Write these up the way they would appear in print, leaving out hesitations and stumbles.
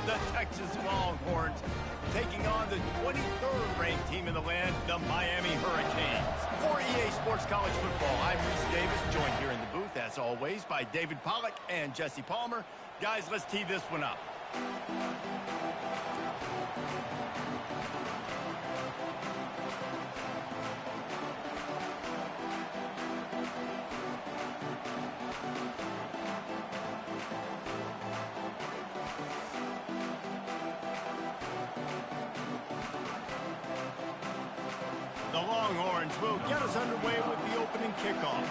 the Texas Longhorns, taking on the 23rd ranked team in the land, the Miami Hurricanes. For EA Sports College Football, I'm Reese Davis, joined here in the booth, as always, by David Pollack and Jesse Palmer. Guys, let's tee this one up. The Longhorns will get us underway with the opening kickoff.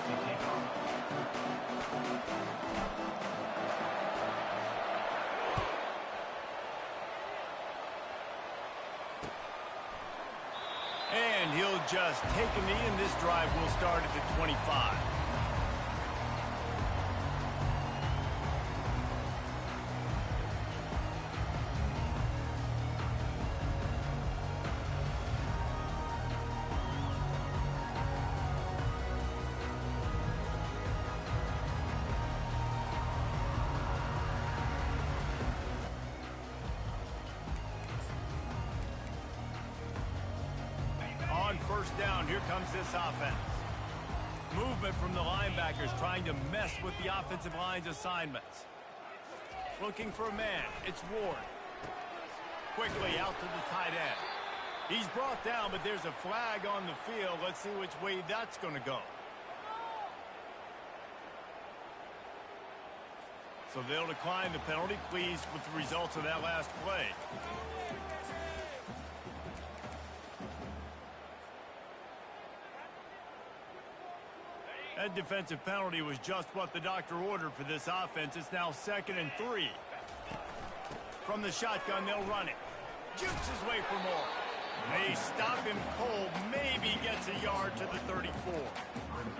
And he'll just take a knee, and this drive will start at the 25. On first down, here comes this offense. Movement from the linebackers trying to mess with the offensive line's assignments. Looking for a man. It's Ward. Quickly out to the tight end. He's brought down, but there's a flag on the field. Let's see which way that's going to go. So they'll decline the penalty. Pleased with the results of that last play. That defensive penalty was just what the doctor ordered for this offense. It's now 2nd and 3. From the shotgun, they'll run it. Jukes his way for more. They stop him cold. Maybe gets a yard to the 34.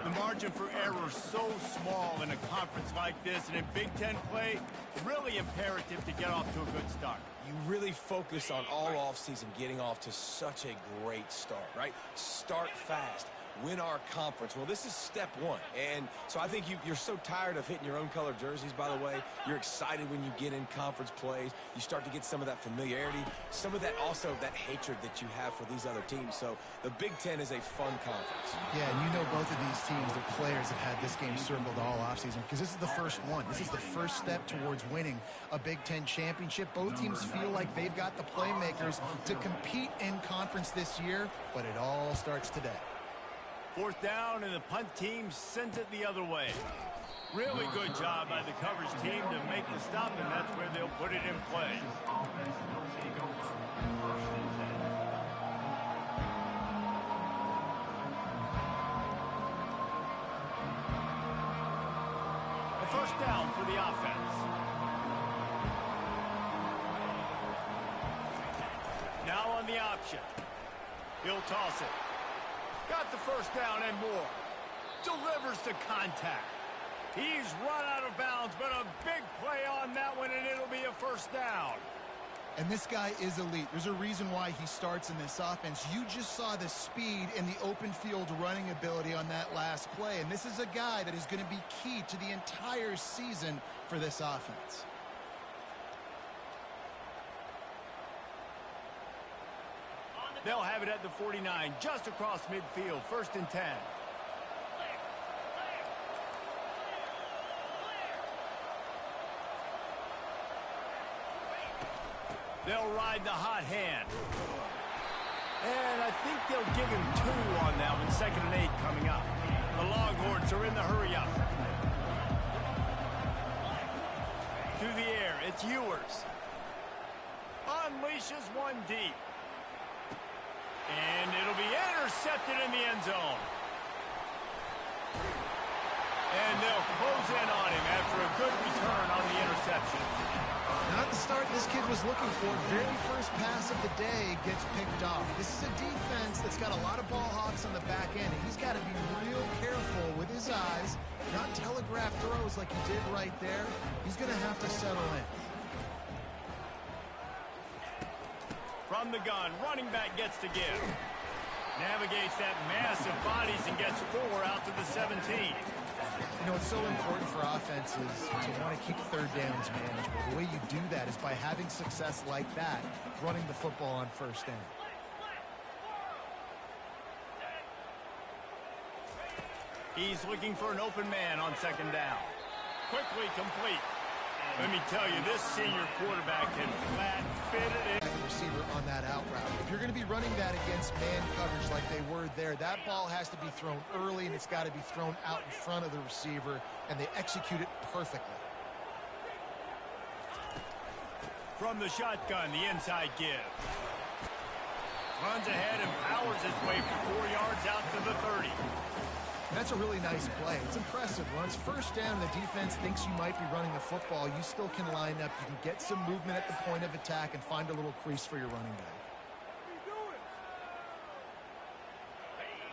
The margin for error so small in a conference like this, and in Big Ten play, really imperative to get off to a good start. You really focus on all offseason getting off to such a great start, right? Start fast. Win our conference. Well, this is step one. And so I think you're so tired of hitting your own color jerseys, by the way. You're excited when you get in conference plays. You start to get some of that familiarity, some of that also that hatred that you have for these other teams. So the Big Ten is a fun conference. Yeah, and you know both of these teams, the players have had this game circled all offseason because this is the first one. This is the first step towards winning a Big Ten championship. Both teams feel like they've got the playmakers to compete in conference this year, but it all starts today. Fourth down, and the punt team sends it the other way. Really good job by the coverage team to make the stop, and that's where they'll put it in play. A first down for the offense. Now on the option. He'll toss it. Got the first down and more. Delivers to contact. He's run out of bounds, but a big play on that one, and it'll be a first down. And this guy is elite. There's a reason why he starts in this offense. You just saw the speed and the open field running ability on that last play, and this is a guy that is going to be key to the entire season for this offense. They'll have it at the 49, just across midfield, 1st and 10. They'll ride the hot hand. And I think they'll give him 2 on that one, 2nd and 8 coming up. The Longhorns are in the hurry-up. Through the air, it's Ewers. Unleashes one deep. And it'll be intercepted in the end zone. And they'll close in on him after a good return on the interception. Not the start this kid was looking for. Very first pass of the day gets picked off. This is a defense that's got a lot of ball hawks on the back end, and he's got to be real careful with his eyes, not telegraph throws like he did right there. He's going to have to settle in. From the gun, running back gets to give. Navigates that mass of bodies and gets 4 out to the 17. You know, it's so important for offenses to want to keep third downs manageable. The way you do that is by having success like that, running the football on first down. He's looking for an open man on second down. Quickly complete. Let me tell you, this senior quarterback can flat fit it in. The receiver on that out route. If you're going to be running that against man coverage like they were there, that ball has to be thrown early, and it's got to be thrown out in front of the receiver, and they execute it perfectly. From the shotgun, the inside give. Runs ahead and powers his way for 4 yards out to the 30. That's a really nice play. It's impressive. When it's first down and the defense thinks you might be running the football, you still can line up. You can get some movement at the point of attack and find a little crease for your running back.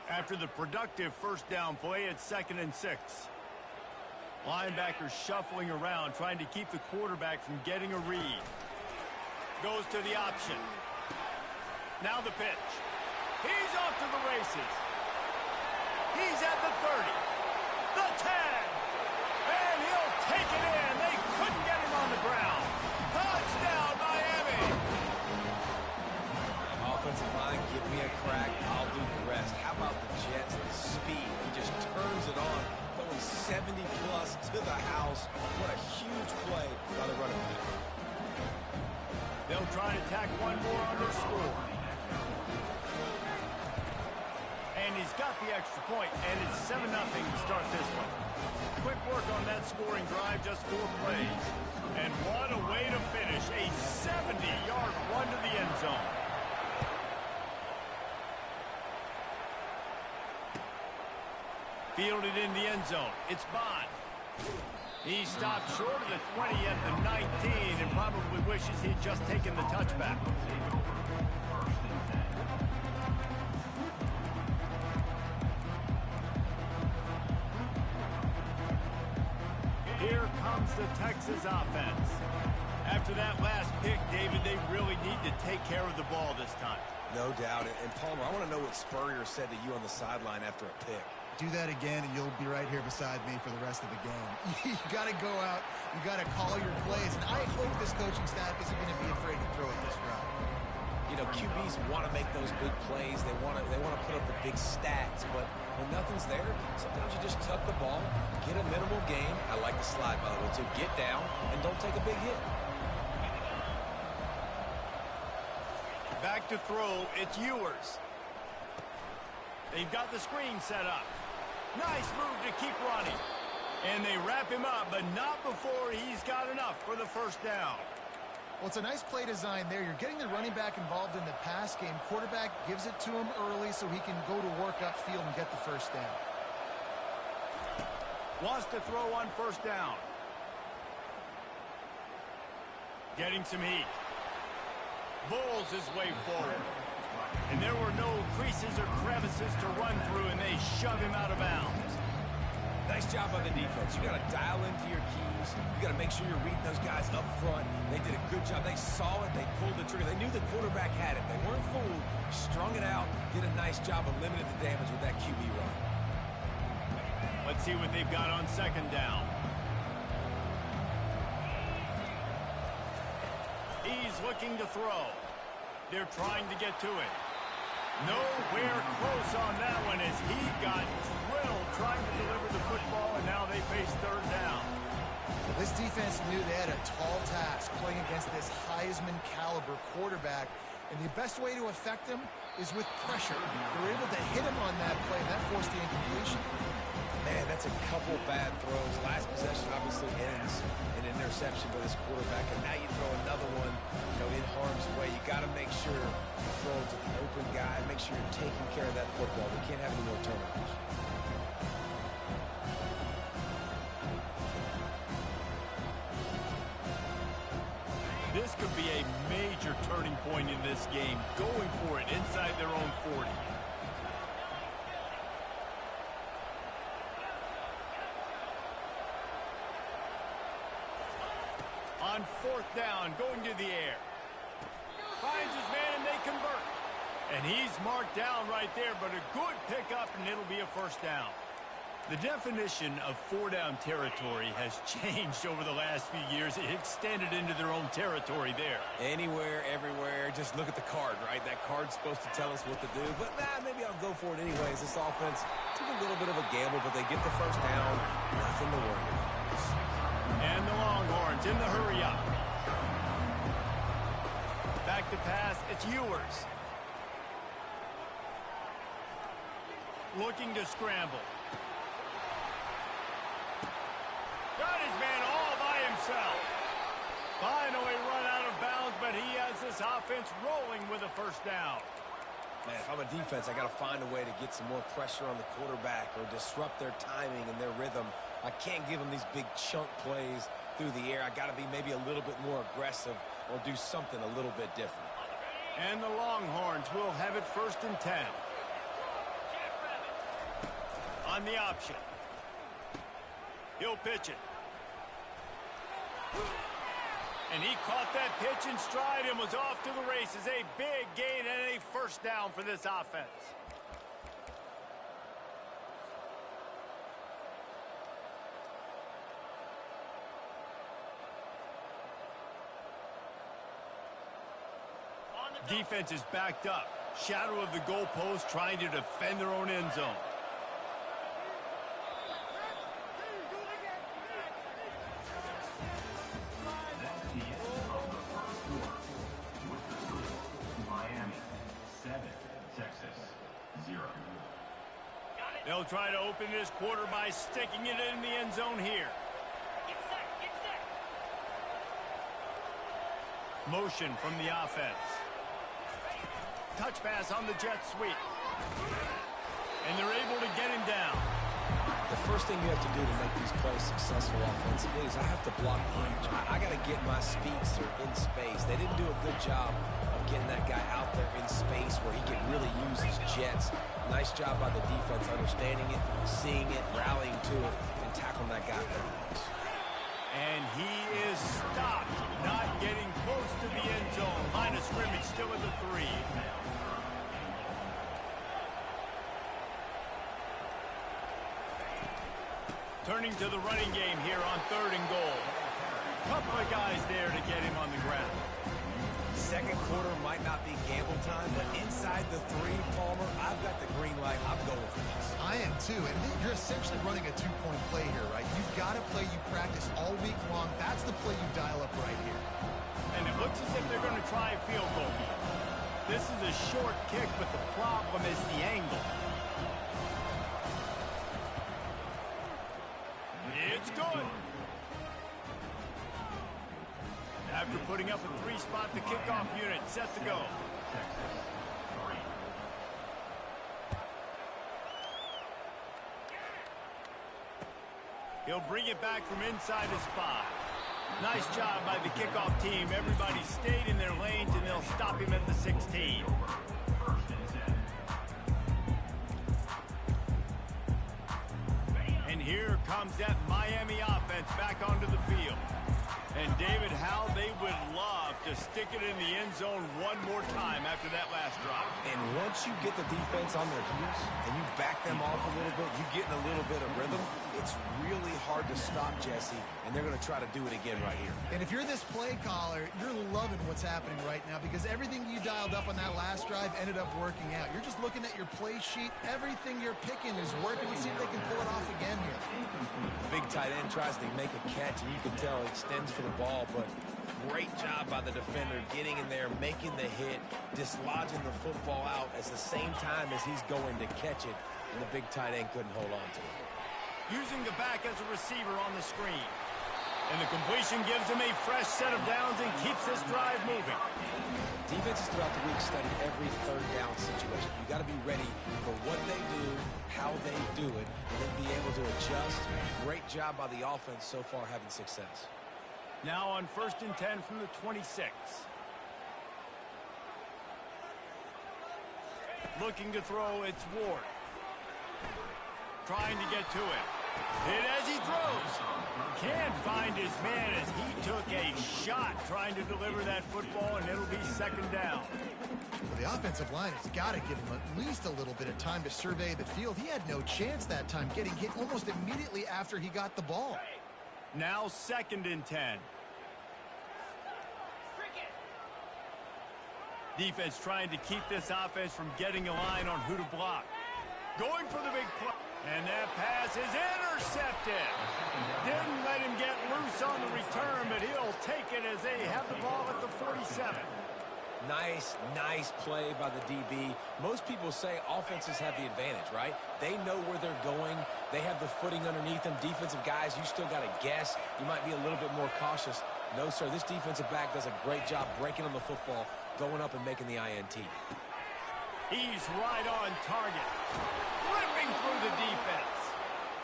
After the productive first down play, it's 2nd and 6. Linebackers shuffling around, trying to keep the quarterback from getting a read. Goes to the option. Now the pitch. He's off to the races. He's at the 30. The 10. And he'll take it in. They couldn't get him on the ground. Touchdown, Miami. Offensive line, give me a crack. I'll do the rest. How about the Jets? The speed. He just turns it on. Going 70-plus to the house. What a huge play by the running back. They'll try to tack one more on their score. And he's got the extra point, and it's 7-0 to start this one. Quick work on that scoring drive, just 4 plays. And what a way to finish, a 70-yard run to the end zone. Fielded in the end zone. It's Bond. He stopped short of the 20 at the 19 and probably wishes he'd just taken the touchback. Here comes the Texas offense. After that last pick, David, they really need to take care of the ball this time. No doubt. And Palmer, I want to know what Spurrier said to you on the sideline after a pick. Do that again, and you'll be right here beside me for the rest of the game. You got to go out. You got to call your plays. And I hope this coaching staff isn't going to be afraid to throw it this route. You know, QBs want to make those big plays. They want to put up the big stats. But when nothing's there, sometimes you just tuck the ball, get a minimal gain. I like the slide, by the way, to get down and don't take a big hit. Back to throw. It's Ewers. They've got the screen set up. Nice move to keep running. And they wrap him up, but not before he's got enough for the first down. Well, it's a nice play design there. You're getting the running back involved in the pass game. Quarterback gives it to him early so he can go to work upfield and get the first down. Wants to throw on first down. Getting some heat. Bulls his way forward. And there were no creases or crevices to run through, and they shove him out of bounds. Nice job by the defense. You got to dial into your keys. You got to make sure you're reading those guys up front. They did a good job. They saw it. They pulled the trigger. They knew the quarterback had it. They weren't fooled. Strung it out. Did a nice job of limiting the damage with that QB run. Let's see what they've got on second down. He's looking to throw. They're trying to get to it. Nowhere close on that one as he got drilled trying to deliver the football, and now they face third down. This defense knew they had a tall task playing against this Heisman caliber quarterback, and the best way to affect him is with pressure. They were able to hit him on that play, and that forced the incompletion. Man, that's a couple bad throws. Last possession obviously ends in an interception by this quarterback, and now you throw another one, in harm's way. You got to make sure you throw it to the open guy. Make sure you're taking care of that football. We can't have any more turnovers. This could be a major turning point in this game, going for it inside their own 40. On fourth down, going to the air. Finds his man, and they convert. And he's marked down right there, but a good pickup, and it'll be a first down. The definition of four-down territory has changed over the last few years. It extended into their own territory there. Anywhere, everywhere. Just look at the card, right? That card's supposed to tell us what to do. But, maybe I'll go for it anyways. This offense took a little bit of a gamble, but they get the first down. Nothing to worry about. And the Longhorns in the hurry-up. Back to pass. It's Ewers. Looking to scramble. Got his man all by himself. Finally run out of bounds, but he has this offense rolling with a first down. Man, if I'm a defense, I got to find a way to get some more pressure on the quarterback or disrupt their timing and their rhythm. I can't give them these big chunk plays through the air. I got to be maybe a little bit more aggressive or do something a little bit different. And the Longhorns will have it 1st and 10. On the option. He'll pitch it. And he caught that pitch in stride and was off to the races. A big gain and a first down for this offense. Defense is backed up. Shadow of the goalpost trying to defend their own end zone. They'll try to open this quarter by sticking it in the end zone here. Get set. Motion from the offense. Touch pass on the jet sweep. And they're able to get him down. The first thing you have to do to make these plays successful offensively is I have to block the edge. I got to get my speedster in space. They didn't do a good job of getting that guy out there in space where he could really use his jets. Nice job by the defense understanding it, seeing it, rallying to it, and tackling that guy very nice. And he is stopped, not getting close to the end zone. Line of scrimmage still at the 3. Turning to the running game here on 3rd and goal. Couple of guys there to get him on the ground. Second quarter might not be gamble time, but inside the 3, Palmer, I've got the green light. I'm going for this. I am too, and you're essentially running a 2-point play here, right? You've got a play you practice all week long. That's the play you dial up right here. And it looks as if they're going to try a field goal. This is a short kick, but the problem is the angle. It's good. After putting up a 3-spot, the kickoff unit set to go. He'll bring it back from inside his spot. Nice job by the kickoff team. Everybody stayed in their lanes, and they'll stop him at the 16. And here comes that Miami offense back onto the field. And David, how they would love to stick it in the end zone one more time after that last drop. And once you get the defense on their heels and you back them off a little bit, you get in a little bit of rhythm, it's really hard to stop, Jesse, and they're going to try to do it again right here. And if you're this play caller, you're loving what's happening right now because everything you dialed up on that last drive ended up working out. You're just looking at your play sheet. Everything you're picking is working. Let's see if they can pull it off again here. The big tight end tries to make a catch, and you can tell he extends for the ball, but great job by the defender getting in there, making the hit, dislodging the football out at the same time as he's going to catch it, and the big tight end couldn't hold on to it. Using the back as a receiver on the screen. And the completion gives him a fresh set of downs and keeps this drive moving. Defenses throughout the week study every 3rd down situation. You got to be ready for what they do, how they do it, and then be able to adjust. Great job by the offense so far having success. Now on 1st and 10 from the 26. Looking to throw, it's Ward. Trying to get to it. Hit as he throws. Can't find his man as he took a shot trying to deliver that football, and it'll be 2nd down. Well, the offensive line has got to give him at least a little bit of time to survey the field. He had no chance that time, getting hit almost immediately after he got the ball. Now 2nd and 10. Defense trying to keep this offense from getting a line on who to block. Going for the big play. And that pass is intercepted. Didn't let him get loose on the return, but he'll take it as they have the ball at the 47. Nice play by the DB. Most people say offenses have the advantage, right? They know where they're going. They have the footing underneath them. Defensive guys, you still got to guess. You might be a little bit more cautious. No, sir, this defensive back does a great job breaking on the football, going up and making the INT. He's right on target. Ripping through the defense.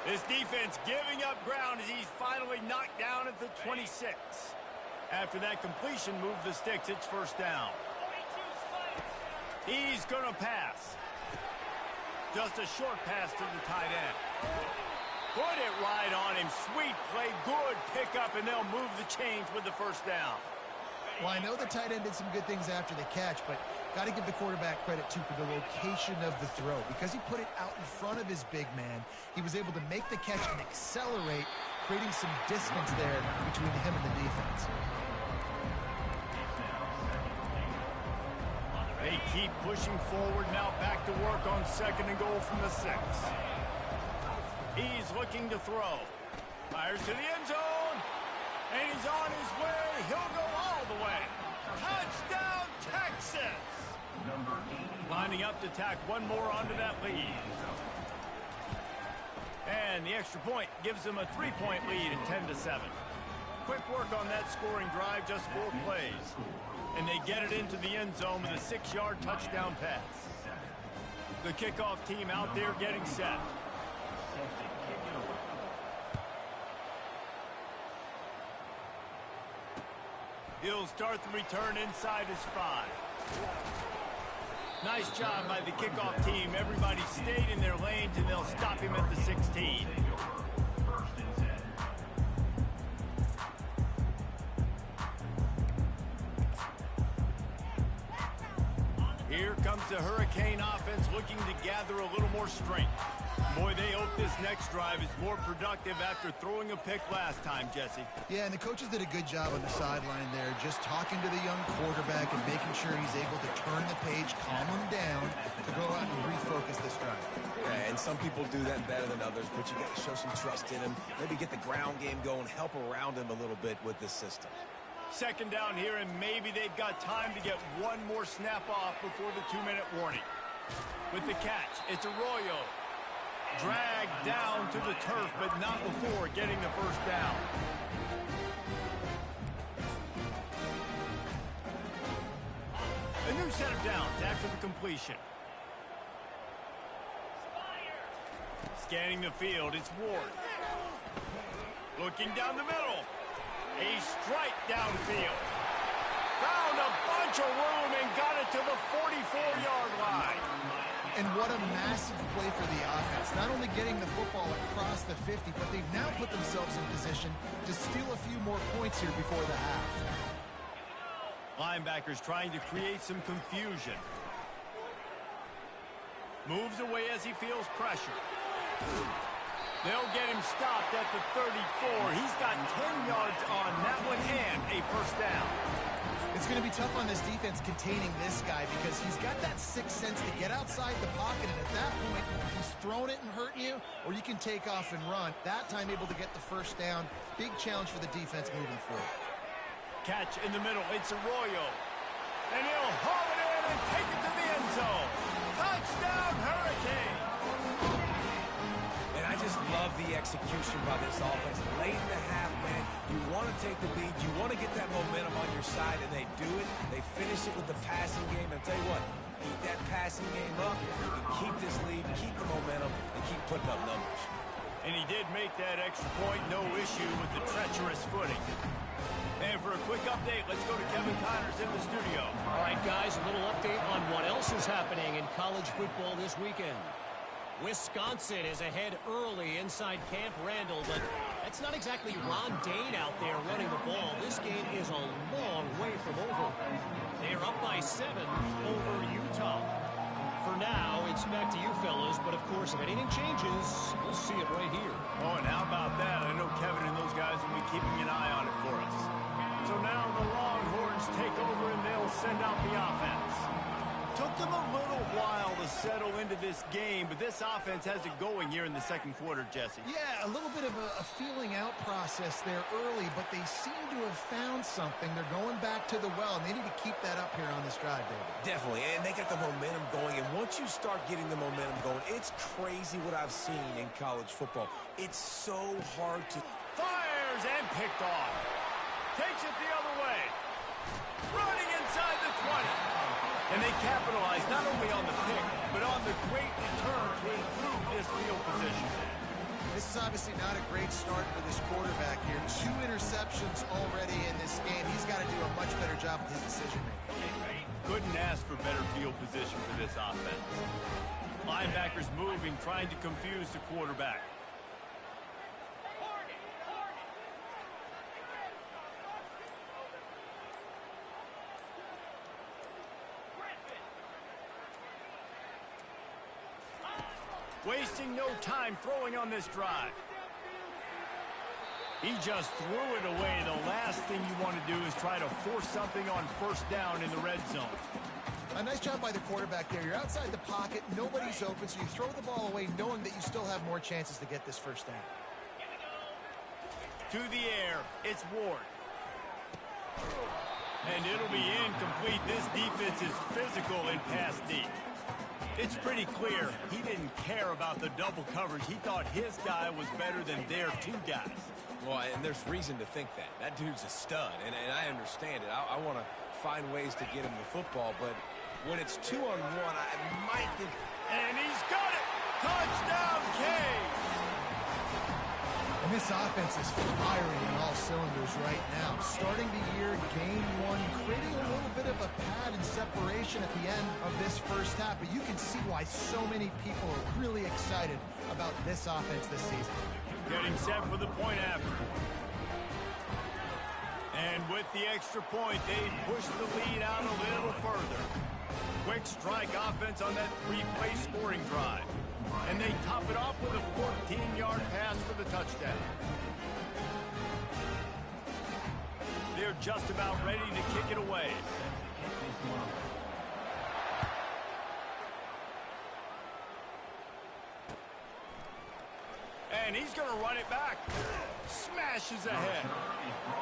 This defense giving up ground as he's finally knocked down at the 26. After that completion, move the sticks. It's 1st down. He's going to pass. Just a short pass to the tight end. Put it right on him. Sweet play. Good pickup, and they'll move the chains with the 1st down. Well, I know the tight end did some good things after the catch, but got to give the quarterback credit, too, for the location of the throw. Because he put it out in front of his big man, he was able to make the catch and accelerate, creating some distance there between him and the defense. They keep pushing forward now, back to work on 2nd and goal from the 6. He's looking to throw. Fires to the end zone. And he's on his way. He'll go all the way. Touchdown, Texas! Lining up to tack one more onto that lead. And the extra point gives them a 3-point lead at 10-7. Quick work on that scoring drive, just 4 plays. And they get it into the end zone with a 6-yard touchdown pass. The kickoff team out there getting set. He'll start the return inside his 5. Nice job by the kickoff team. Everybody stayed in their lanes, and they'll stop him at the 16. Here comes the Hurricane offense looking to gather a little more strength. Boy, they hope this next drive is more productive after throwing a pick last time, Jesse. Yeah, and the coaches did a good job on the sideline there, just talking to the young quarterback and making sure he's able to turn the page, calm him down, to go out and refocus this drive. Yeah, and some people do that better than others, but you got to show some trust in him. Maybe get the ground game going, help around him a little bit with this system. 2nd down here, and maybe they've got time to get one more snap off before the 2-minute warning. With the catch, it's Arroyo. Dragged down to the turf, but not before getting the 1st down. A new set of downs after the completion. Scanning the field, it's Ward. Looking down the middle. A strike downfield. Found a bunch of room and got it to the 44-yard line. And what a massive play for the offense. Not only getting the football across the 50, but they've now put themselves in position to steal a few more points here before the half. Linebackers trying to create some confusion. Moves away as he feels pressure. They'll get him stopped at the 34. He's got 10 yards on that one and a 1st down. It's going to be tough on this defense containing this guy because he's got that 6th sense to get outside the pocket, and at that point, he's throwing it and hurting you, or you can take off and run. That time able to get the 1st down. Big challenge for the defense moving forward. Catch in the middle. It's Arroyo. And he'll haul it in and take it to the end zone. Touchdown, Hurricane! And I just love the execution by this offense. Late in the half, man, you want to take the lead. You want to get that momentum on your side, and they do it. They finish it with the passing game. And I'll tell you what, keep that passing game up. You can keep this lead, keep the momentum, and keep putting up numbers. And he did make that extra point. No issue with the treacherous footing. And for a quick update, let's go to Kevin Connors in the studio. All right, guys, a little update on what else is happening in college football this weekend. Wisconsin is ahead early inside Camp Randall, but that's not exactly Ron Dane out there running the ball. This game is a long way from over. They are they're up by 7 over Utah. For now, it's back to you fellas, but of course, if anything changes, we'll see it right here. Oh, and how about that? I know Kevin and those guys will be keeping an eye on it for us. So now the Longhorns take over and they'll send out the offense. Took them a little while to settle into this game, but this offense has it going here in the second quarter, Jesse. Yeah, a little bit of a feeling out process there early, but they seem to have found something. They're going back to the well, and they need to keep that up here on this drive, David. Definitely, and they got the momentum going, and once you start getting the momentum going, it's crazy what I've seen in college football. It's so hard to... Fires and picked off. Takes it the other way. Running inside the 20. And they capitalize not only on the pick, but on the great return to improve this field position. This is obviously not a great start for this quarterback here. 2 interceptions already in this game. He's got to do a much better job with his decision-making. Couldn't ask for better field position for this offense. Linebackers moving, trying to confuse the quarterback. Wasting no time throwing on this drive. He just threw it away. The last thing you want to do is try to force something on first down in the red zone. A nice job by the quarterback there. You're outside the pocket, nobody's open, so you throw the ball away knowing that you still have more chances to get this first down. To the air, it's Ward. And it'll be incomplete. This defense is physical in pass deep. It's pretty clear he didn't care about the double coverage. He thought his guy was better than their 2 guys. Well, and there's reason to think that. That dude's a stud, and I understand it. I want to find ways to get him the football, but when it's 2-on-1, I might think... And he's got it! Touchdown, Canes! And this offense is firing on all cylinders right now. Starting the year, game 1, creating a little bit of a pad and separation at the end of this first half. But you can see why so many people are really excited about this offense this season. Getting set for the point after. And with the extra point, they push the lead out a little further. Quick strike offense on that 3-play scoring drive. And they top it off with a 14-yard pass for the touchdown. They're just about ready to kick it away. And he's going to run it back. Smashes ahead.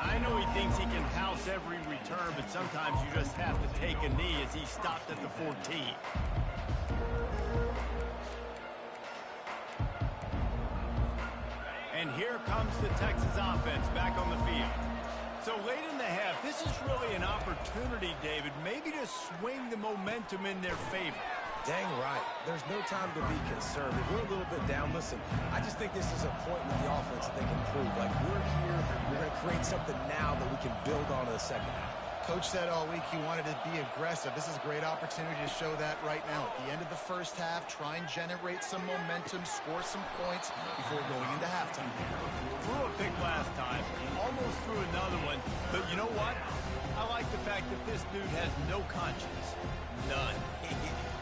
I know he thinks he can house every return, but sometimes you just have to take a knee as he stopped at the 14. And here comes the Texas offense back on the field. So late in the half, this is really an opportunity, David, maybe to swing the momentum in their favor. Dang right. There's no time to be concerned. If we're a little bit down, listen, I just think this is a point with the offense that they can prove. Like, we're here, we're going to create something now that we can build on in the second half. Coach said all week he wanted to be aggressive. This is a great opportunity to show that right now. At the end of the first half, try and generate some momentum, score some points before going into halftime. Threw a pick last time, almost threw another one, but you know what? I like the fact that this dude has no conscience. None.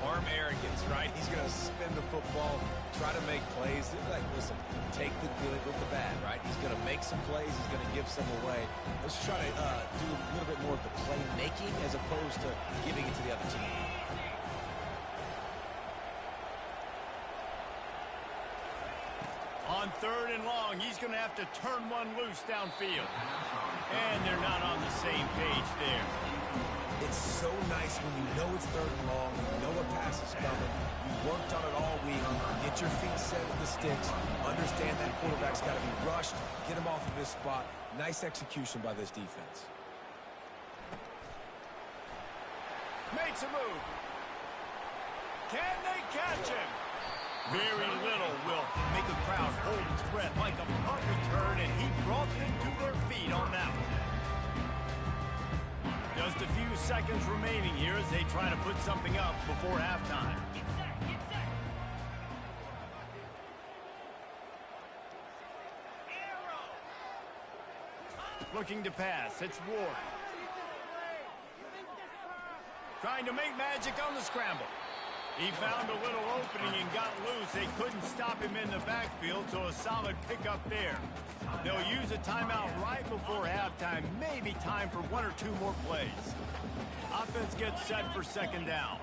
Arm arrogance, right? He's going to spin the football, try to make plays. Like, listen, take the good with the bad, right? He's going to make some plays. He's going to give some away. Let's try to do a little bit more of the playmaking as opposed to giving it to the other team. On 3rd and long, he's going to have to turn one loose downfield. And they're not on the same page there. It's so nice when you know it's 3rd and long, you know a pass is coming, you worked on it all week, get your feet set with the sticks, understand that quarterback's got to be rushed, get him off of this spot. Nice execution by this defense. Makes a move. Can they catch him? Very little will make a crowd hold its breath like a punt return, and he brought them to their feet on that one. Just a few seconds remaining here as they try to put something up before halftime. Get set, get set. Looking to pass, it's Ward. Trying to make magic on the scramble. He found a little opening and got loose. They couldn't stop him in the backfield, so a solid pickup there. They'll use a timeout right before halftime. Maybe time for one or two more plays. Offense gets set for second down.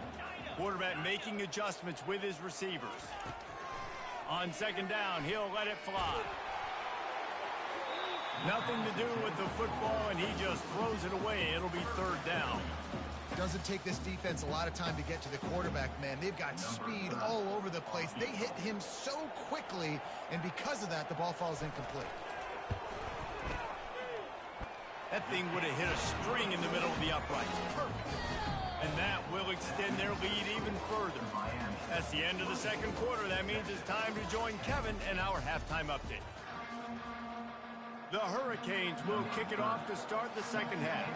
Quarterback making adjustments with his receivers. On second down, he'll let it fly. Nothing to do with the football, and he just throws it away. It'll be third down. Doesn't take this defense a lot of time to get to the quarterback, man. They've got speed all over the place. They hit him so quickly, and because of that, the ball falls incomplete. That thing would have hit a string in the middle of the uprights. Perfect. And that will extend their lead even further. That's the end of the second quarter. That means it's time to join Kevin and our halftime update. The Hurricanes will kick it off to start the second half.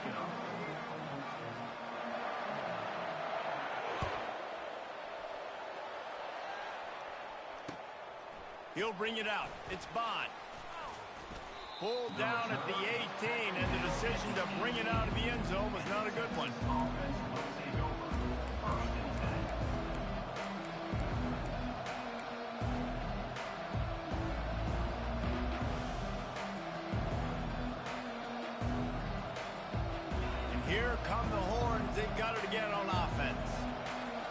He'll bring it out. It's Bond. Pulled down at the 18, and the decision to bring it out of the end zone was not a good one. And here come the Horns. They've got it again on offense.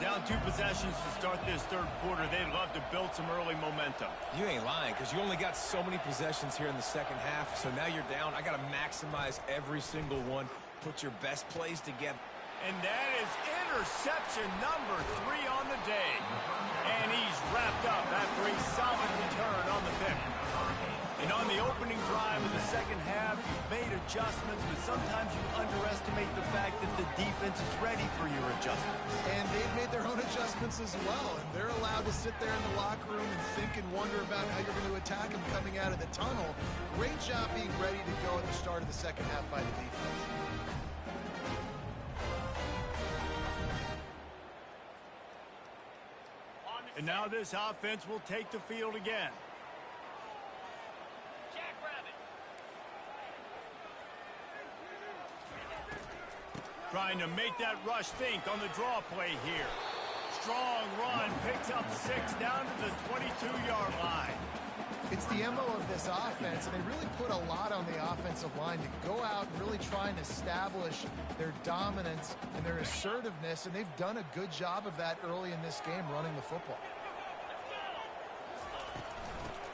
Down 2 possessions to start this third quarter. They'd love to build some early momentum. You ain't lying, because you only got so many possessions here in the second half, so now you're down. I got to maximize every single one, put your best plays together. And that is interception number 3 on the day. And he's wrapped up after a solid return on the pick. And on the opening drive of the second half, you've made adjustments, but sometimes you underestimate the fact that the defense is ready for your adjustments. And they've made their own adjustments as well, and they're allowed to sit there in the locker room and think and wonder about how you're going to attack them coming out of the tunnel. Great job being ready to go at the start of the second half by the defense. And now this offense will take the field again. Trying to make that rush think on the draw play here. Strong run, picks up 6 down to the 22-yard line. It's the MO of this offense, and they really put a lot on the offensive line to go out and really try and establish their dominance and their assertiveness, and they've done a good job of that early in this game running the football.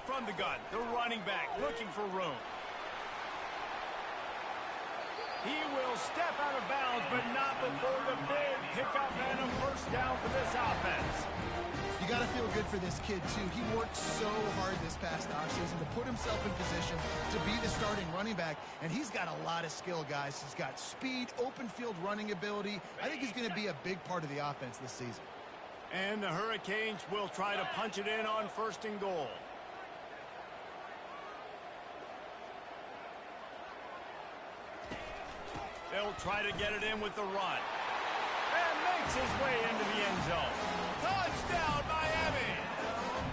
From the gun, the running back looking for room. He will step out of bounds, but not before the big pickup and a first down for this offense. You got to feel good for this kid, too. He worked so hard this past offseason to put himself in position to be the starting running back, and he's got a lot of skill, guys. He's got speed, open field running ability. I think he's going to be a big part of the offense this season. And the Hurricanes will try to punch it in on first and goal. They'll try to get it in with the run. And makes his way into the end zone. Touchdown, Miami!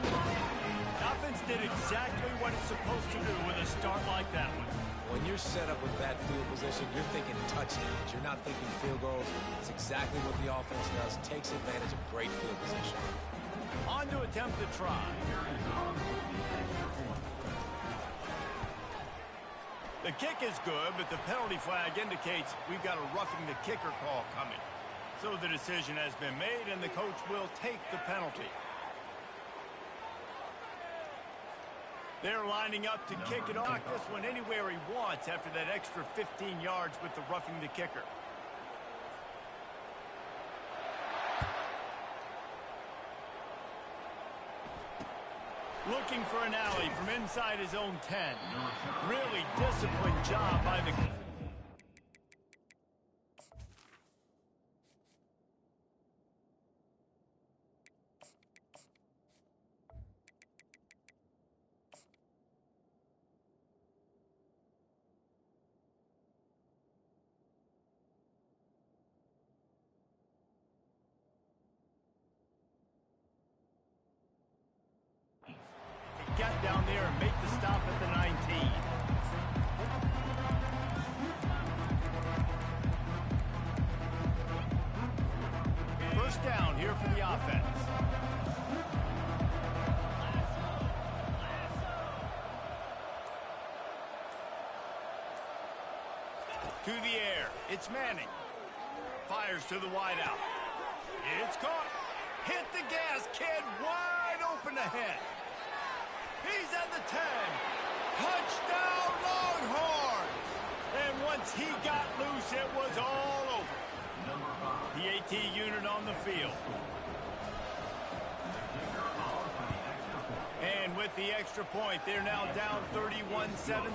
The offense did exactly what it's supposed to do with a start like that one. When you're set up with that field position, you're thinking touchdowns. You're not thinking field goals. It's exactly what the offense does. Takes advantage of great field position. On to attempt the try. The kick is good, but the penalty flag indicates we've got a roughing the kicker call coming. So the decision has been made, and the coach will take the penalty. They're lining up to kick it off. This one anywhere he wants after that extra 15 yards with the roughing the kicker. Looking for an alley from inside his own 10. Really disciplined job by the... Get down there and make the stop at the 19. here for the offense. To the air. It's Manning. Fires to the wideout. It's caught. Hit the gas, kid. Wide open ahead. He's at the 10. Touchdown, Longhorn. And once he got loose, it was all over. The AT unit on the field. And with the extra point, they're now down 31-17.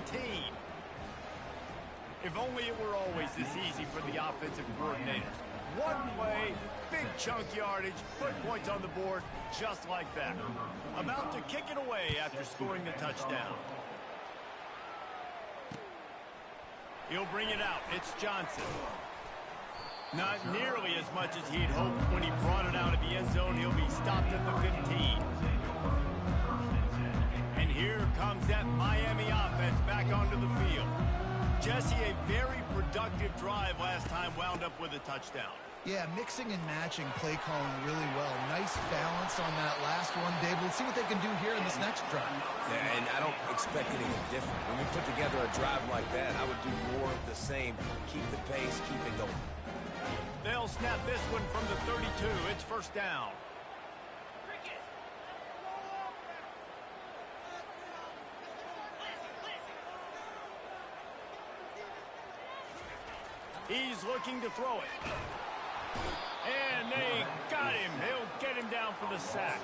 If only it were always this easy for the offensive coordinators. One play, big chunk yardage, put points on the board just like that. About to kick it away after scoring the touchdown. He'll bring it out. It's Johnson. Not nearly as much as he'd hoped when he brought it out of the end zone. He'll be stopped at the 15. And here comes that Miami offense back onto the field. Jesse, a very productive drive last time wound up with a touchdown. Yeah, mixing and matching play calling really well. Nice balance on that last one, David. Let's see what they can do here in this next drive. Yeah, and I don't expect anything different. When we put together a drive like that, I would do more of the same. Keep the pace, keep it going. They'll snap this one from the 32. It's first down. He's looking to throw it. And they got him. They'll get him down for the sack.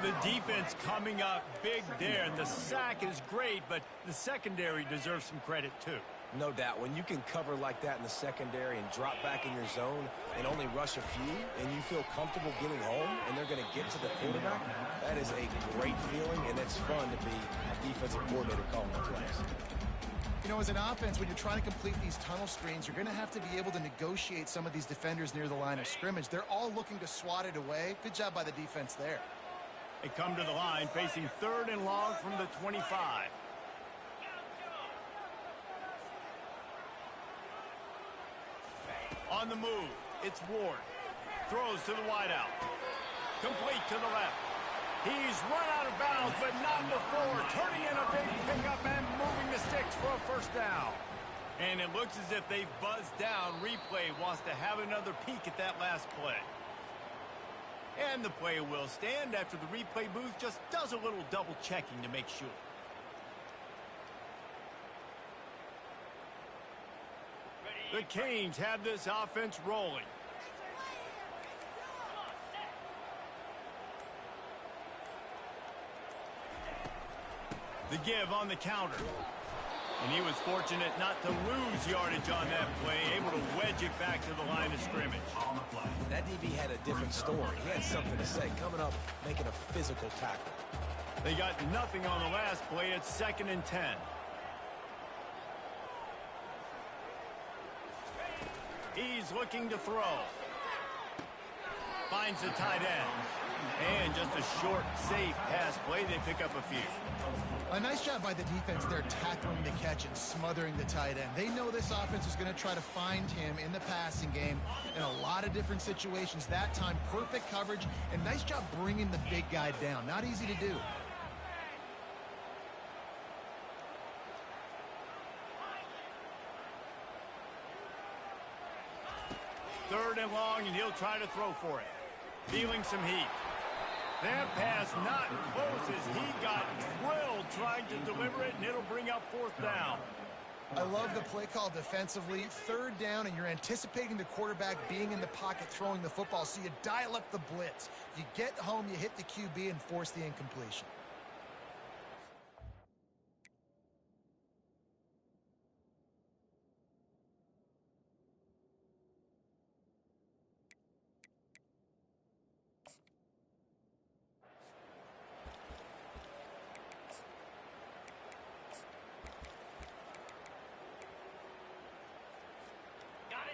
The defense coming up big there. And the sack is great, but the secondary deserves some credit too. No doubt. When you can cover like that in the secondary and drop back in your zone and only rush a few, and you feel comfortable getting home and they're going to get to the quarterback, that is a great feeling, and it's fun to be a defensive coordinator calling the plays. You know, as an offense, when you're trying to complete these tunnel screens, you're going to have to be able to negotiate some of these defenders near the line of scrimmage. They're all looking to swat it away. Good job by the defense there. They come to the line facing 3rd and long from the 25. On the move, it's Ward. Throws to the wideout. Complete to the left. He's run out of bounds, but not before. Turning in a big pickup and moving the sticks for a first down. And it looks as if they've buzzed down. Replay wants to have another peek at that last play. And the play will stand after the replay booth just does a little double checking to make sure. The Canes have this offense rolling. The give on the counter. And he was fortunate not to lose yardage on that play, able to wedge it back to the line of scrimmage. That DB had a different story. He had something to say, coming up, making a physical tackle. They got nothing on the last play. It's 2nd and 10. He's looking to throw. Finds the tight end. And just a short, safe pass play. They pick up a few. A nice job by the defense there tackling the catch and smothering the tight end. They know this offense is going to try to find him in the passing game in a lot of different situations. That time, perfect coverage, and nice job bringing the big guy down. Not easy to do. Third and long, and he'll try to throw for it. Feeling some heat. That pass not close as he got drilled trying to deliver it, and it'll bring up 4th down. I love the play call defensively. 3rd down, and you're anticipating the quarterback being in the pocket throwing the football, so you dial up the blitz. You get home, you hit the QB, and force the incompletion.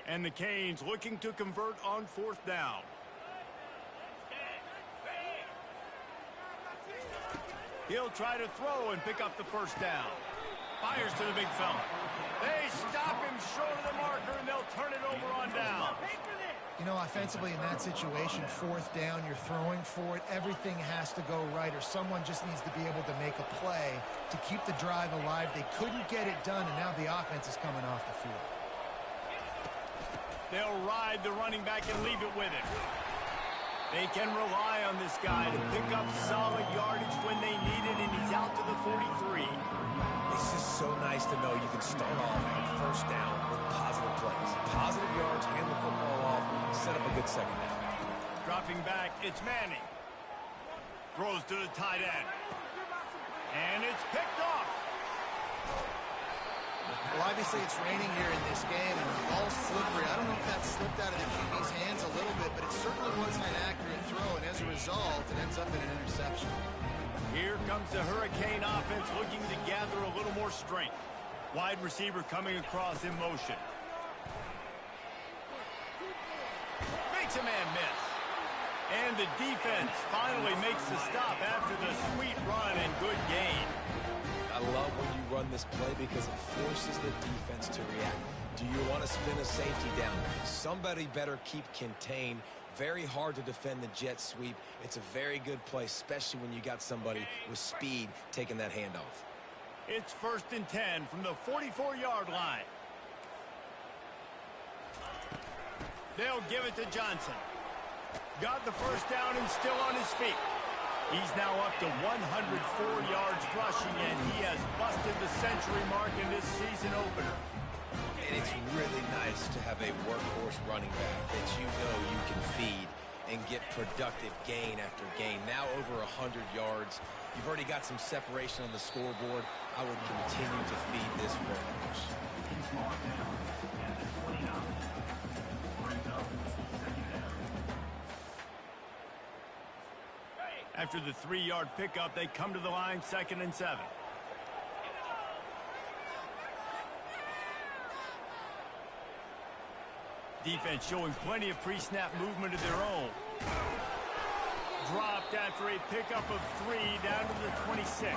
And the Canes looking to convert on 4th down. He'll try to throw and pick up the first down. Fires to the big fella. They stop him short of the marker, and they'll turn it over on down. You know, offensively in that situation, fourth down, you're throwing for it. Everything has to go right, or someone just needs to be able to make a play to keep the drive alive. They couldn't get it done, and now the offense is coming off the field. They'll ride the running back and leave it with him. They can rely on this guy to pick up solid yardage when they need it, and he's out to the 43. It's just so nice to know you can start off on first down with positive plays. Positive yards, hand the football off, set up a good second down. Dropping back, it's Manning. Throws to the tight end. And it's picked off. Well, obviously it's raining here in this game, and the ball's slippery. I don't know if that slipped out of the QB's hands a little bit, but it certainly wasn't an accurate throw, and as a result, it ends up in an interception. Here comes the Hurricane offense looking to gather a little more strength. Wide receiver coming across in motion. Makes a man miss. And the defense finally makes the stop after the sweet run and good gain. I love when you run this play because it forces the defense to react. Do you want to spin a safety down? Somebody better keep contained. Very hard to defend the jet sweep. It's a very good play, especially when you got somebody with speed taking that handoff. It's 1st and 10 from the 44-yard line. They'll give it to Johnson. Got the first down and still on his feet. He's now up to 104 yards rushing, and he has busted the century mark in this season opener. And it's really nice to have a workhorse running back that you know you can feed and get productive gain after gain. Now over 100 yards. You've already got some separation on the scoreboard. I would continue to feed this workhorse. After the 3-yard pickup, they come to the line 2nd and 7. Defense showing plenty of pre-snap movement of their own. Dropped after a pickup of 3 down to the 26.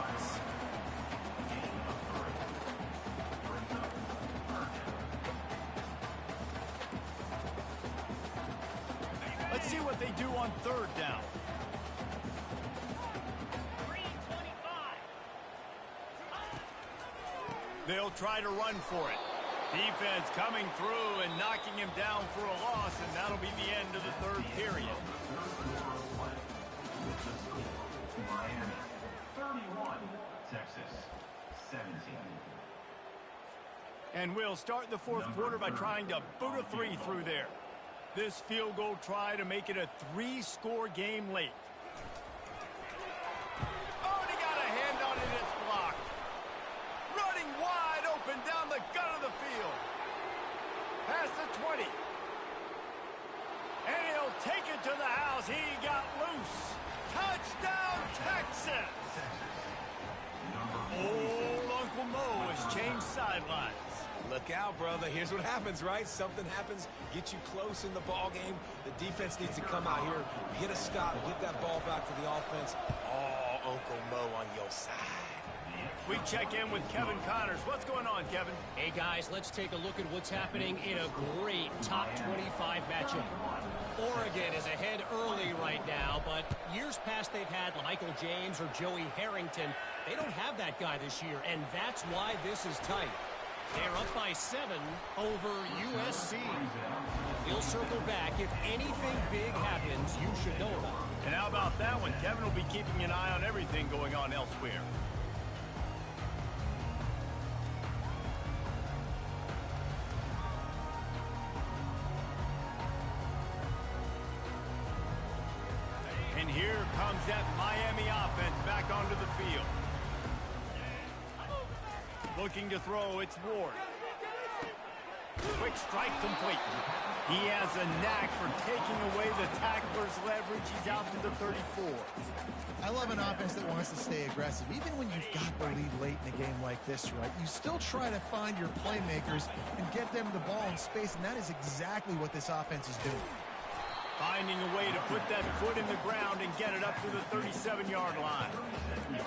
Let's see what they do on 3rd down. They'll try to run for it. Defense coming through and knocking him down for a loss, and that'll be the end of the 3rd period. Miami, 31, Texas, 17. And we'll start the 4th quarter by trying to boot a 3 through there. This field goal try to make it a 3-score game late. Oh, and he got a hand on it. It's blocked. Running wide open down the gut of the field. Past the 20. And he'll take it to the house. He got loose. Touchdown, Texas. Old Uncle Mo has changed sidelines. Look out, brother. Here's what happens, right? Something happens, get you close in the ball game. The defense needs to come out here, hit a stop, get that ball back to the offense. Oh, Uncle Mo on your side. We check in with Kevin Connors. What's going on, Kevin? Hey, guys, let's take a look at what's happening in a great top 25 matchup. Oregon is ahead early right now, but years past they've had Michael James or Joey Harrington. They don't have that guy this year, and that's why this is tight. They're up by 7 over USC. We'll circle back. If anything big happens, you should know about it. And how about that one? Kevin will be keeping an eye on everything going on elsewhere. And here comes that Miami offense back onto the field. Looking to throw, it's Ward. Quick strike complete. He has a knack for taking away the tackler's leverage. He's out to the 34. I love an offense that wants to stay aggressive. Even when you've got the lead late in a game like this, right, you still try to find your playmakers and get them the ball in space, and that is exactly what this offense is doing. Finding a way to put that foot in the ground and get it up to the 37-yard line.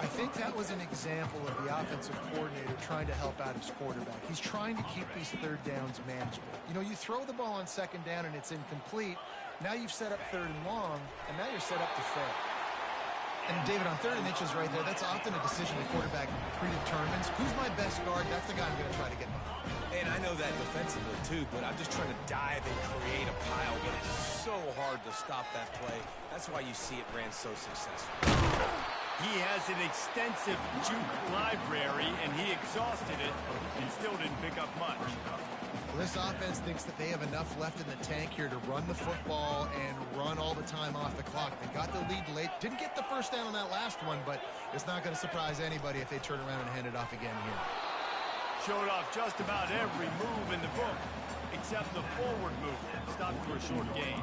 I think that was an example of the offensive coordinator trying to help out his quarterback. He's trying to keep these third downs manageable. You know, you throw the ball on second down and it's incomplete. Now you've set up third and long, and now you're set up to fail. And David, on third and inches right there, that's often a decision the quarterback predetermines. Who's my best guard? That's the guy I'm going to try to get behind. And I know that defensively, too, but I'm just trying to dive and create a pile, but it's so hard to stop that play. That's why you see it ran so successful. He has an extensive juke library, and he exhausted it and still didn't pick up much. Well, this offense thinks that they have enough left in the tank here to run the football and run all the time off the clock. They got the lead late. Didn't get the first down on that last one, but it's not going to surprise anybody if they turn around and hand it off again here. Showed off just about every move in the book, except the forward move. Stopped for a short gain.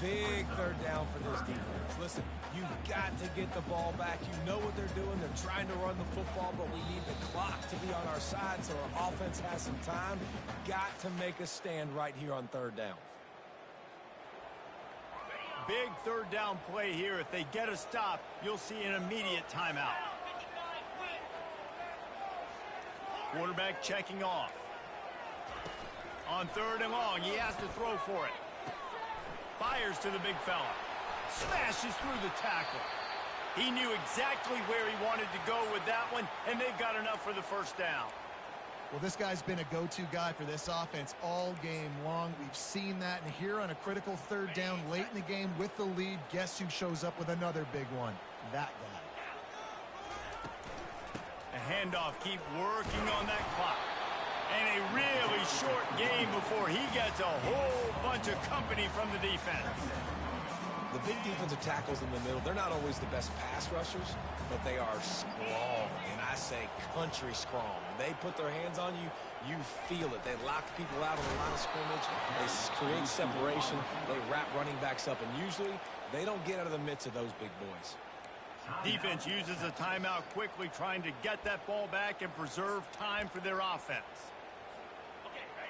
Big third down for this defense. Listen, you've got to get the ball back. You know what they're doing. They're trying to run the football, but we need the clock to be on our side so our offense has some time. Got to make a stand right here on third down. Big third down play here. If they get a stop, you'll see an immediate timeout. Quarterback checking off. On third and long, he has to throw for it. Fires to the big fella. Smashes through the tackle. He knew exactly where he wanted to go with that one, and they've got enough for the first down. Well, this guy's been a go-to guy for this offense all game long. We've seen that, and here on a critical third down late in the game with the lead, guess who shows up with another big one? That guy. A handoff, keep working on that clock. And a really short game before he gets a whole bunch of company from the defense. The big defensive tackles in the middle, they're not always the best pass rushers, but they are strong, and I say country strong. They put their hands on you, you feel it. They lock people out on the line of scrimmage. They create separation. They wrap running backs up, and usually they don't get out of the midst of those big boys. Defense uses a timeout quickly, trying to get that ball back and preserve time for their offense.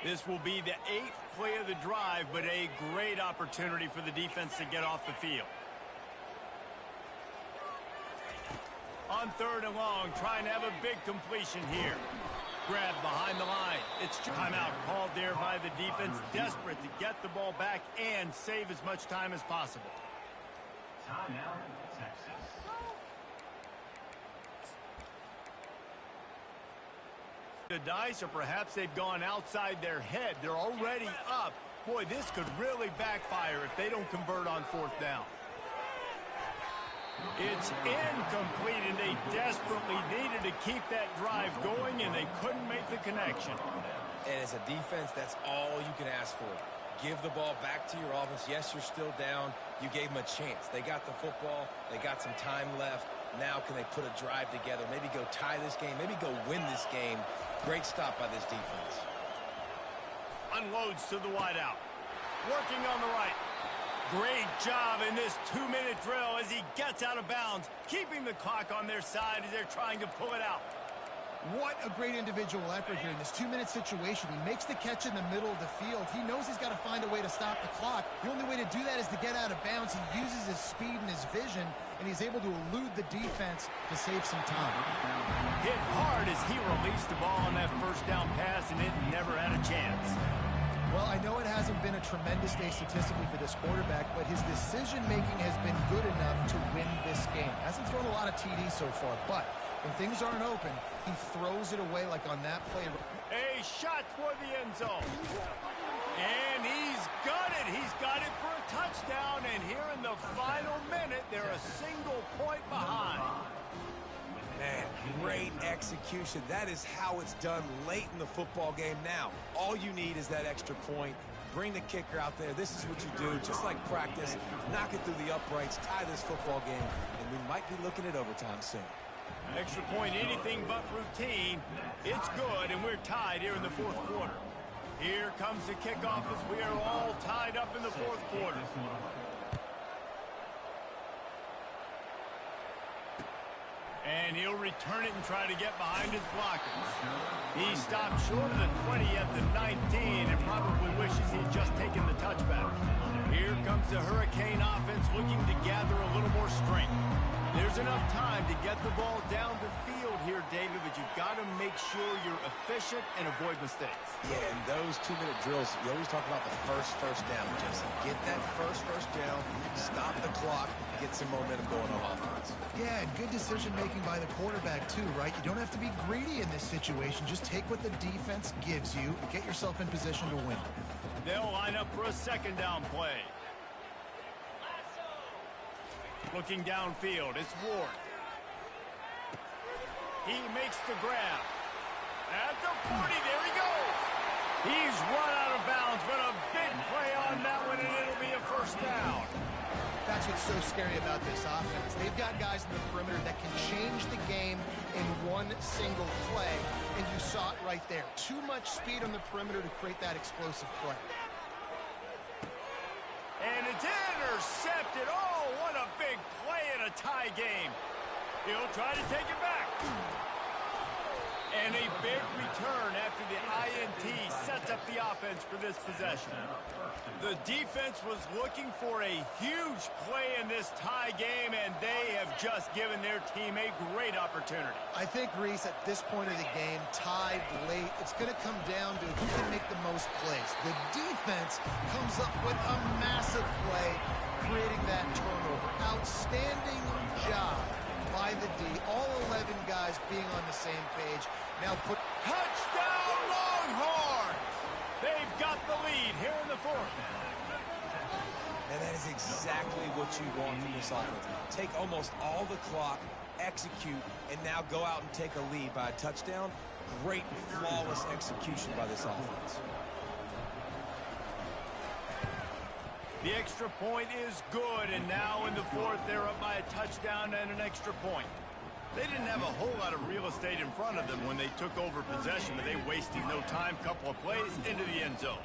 This will be the 8th play of the drive, but a great opportunity for the defense to get off the field. On third and long, trying to have a big completion here. Grab behind the line. It's timeout called there by the defense, desperate to get the ball back and save as much time as possible. Timeout, Texas. The dice, or perhaps they've gone outside their head. They're already up. Boy, this could really backfire if they don't convert on fourth down. It's incomplete, and they desperately needed to keep that drive going, and they couldn't make the connection. And as a defense, that's all you can ask for. Give the ball back to your offense. Yes, you're still down. You gave them a chance. They got the football. They got some time left. Now can they put a drive together? Maybe go tie this game. Maybe go win this game. Great stop by this defense. Unloads to the wideout. Working on the right. Great job in this 2-minute drill as he gets out of bounds, keeping the clock on their side as they're trying to pull it out. What a great individual effort here in this 2-minute situation. He makes the catch in the middle of the field. He knows he's got to find a way to stop the clock. The only way to do that is to get out of bounds. He uses his speed and his vision, and he's able to elude the defense to save some time. Hit hard as he released the ball on that first down pass, and it never had a chance. Well, I know it hasn't been a tremendous day statistically for this quarterback, but his decision-making has been good enough to win this game. Hasn't thrown a lot of TDs so far, but when things aren't open, he throws it away like on that play. A shot for the end zone. And he's got it. He's got it for a touchdown, and here in the final minute, they're a single point behind. Man, great execution. That is how it's done late in the football game now. All you need is that extra point. Bring the kicker out there. This is what you do, just like practice. Knock it through the uprights, tie this football game, and we might be looking at overtime soon. Extra point, anything but routine. It's good, and we're tied here in the fourth quarter. Here comes the kickoff as we are all tied up in the fourth quarter. And he'll return it and try to get behind his blockers. He stopped short of the 20 at the 19 and probably wishes he'd just taken the touchback. Here comes the Hurricane offense looking to gather a little more strength. There's enough time to get the ball down the field here, David, but you've got to make sure you're efficient and avoid mistakes. Yeah, and those 2-minute drills, you always talk about the first down, Jesse. Get that first down, stop the clock, get some momentum going on offense. Yeah, and good decision-making by the quarterback, too, right? You don't have to be greedy in this situation. Just take what the defense gives you and get yourself in position to win. They'll line up for a second down play. Looking downfield, it's Ward. He makes the grab. At the 40, there he goes. He's run out of bounds, but a big play on that one, and it'll be a first down. That's what's so scary about this offense. They've got guys in the perimeter that can change the game in one single play, and you saw it right there. Too much speed on the perimeter to create that explosive play. And it's intercepted. Oh, what a big play in a tie game. He'll try to take it back. And a big return after the INT sets up the offense for this possession. The defense was looking for a huge play in this tie game, and they have just given their team a great opportunity. I think, Reese, at this point of the game, tied late, it's going to come down to who can make the most plays. The defense comes up with a massive play, creating that turnover. Outstanding job by the D. All 11 guys being on the same page. Now put touchdown Longhorns! They've got the lead here in the fourth. And that is exactly what you want from this offense. Take almost all the clock, execute, and now go out and take a lead by a touchdown. Great, flawless execution by this offense. The extra point is good, and now in the fourth, they're up by a touchdown and an extra point. They didn't have a whole lot of real estate in front of them when they took over possession, but they wasted no time, couple of plays into the end zone.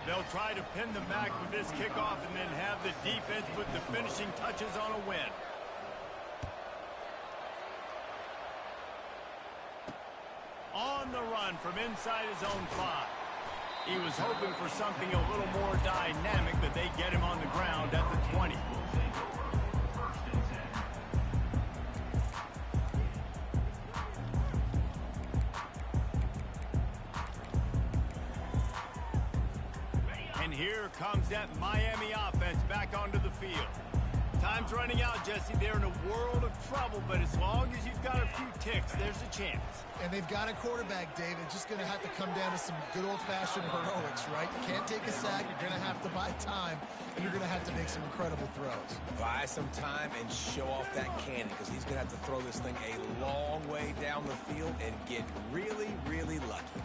They'll try to pin them back with this kickoff and then have the defense put the finishing touches on a win. On the run from inside his own 5. He was hoping for something a little more dynamic, but they get him on the ground at the 20. And here comes that Miami offense back onto the field. Time's running out, Jesse. They're in a world of trouble, but as long as you've got a few ticks, there's a chance. And they've got a quarterback, David. Just going to have to come down to some good old-fashioned heroics, right? You can't take a sack. You're going to have to buy time, and you're going to have to make some incredible throws. Buy some time and show off that cannon, because he's going to have to throw this thing a long way down the field and get really, really lucky.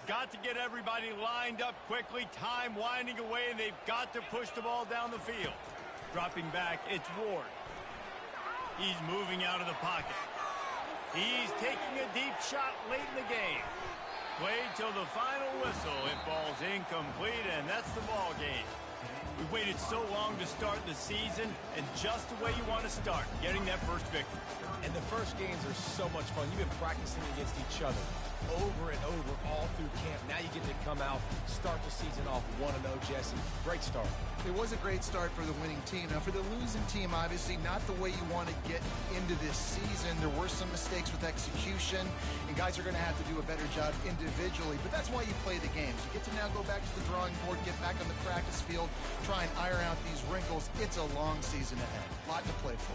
Got to get everybody lined up quickly. Time winding away, and they've got to push the ball down the field. Dropping back, it's Ward. He's moving out of the pocket. He's taking a deep shot late in the game. Played till the final whistle. It falls incomplete, and that's the ball game. We waited so long to start the season, and just the way you want to start, getting that first victory. And the first games are so much fun. You've been practicing against each other over and over all through camp. Now you get to come out, start the season off 1-0, Jesse. Great start. It was a great start for the winning team. Now, for the losing team, obviously not the way you want to get into this season. There were some mistakes with execution, and guys are going to have to do a better job individually. But that's why you play the games. You get to now go back to the drawing board, get back on the practice field, try and iron out these wrinkles. It's a long season ahead. A lot to play for.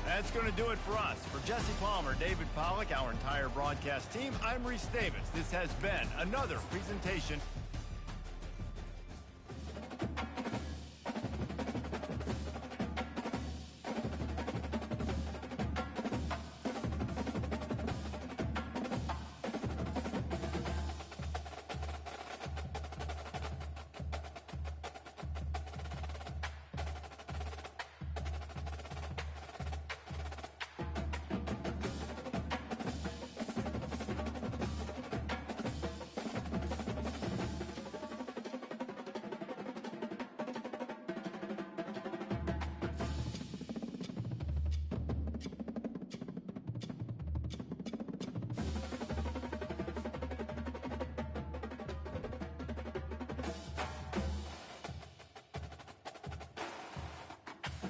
That's going to do it for us. For Jesse Palmer, David Pollack, our entire broadcast team, I'm Reese Davis. This has been another presentation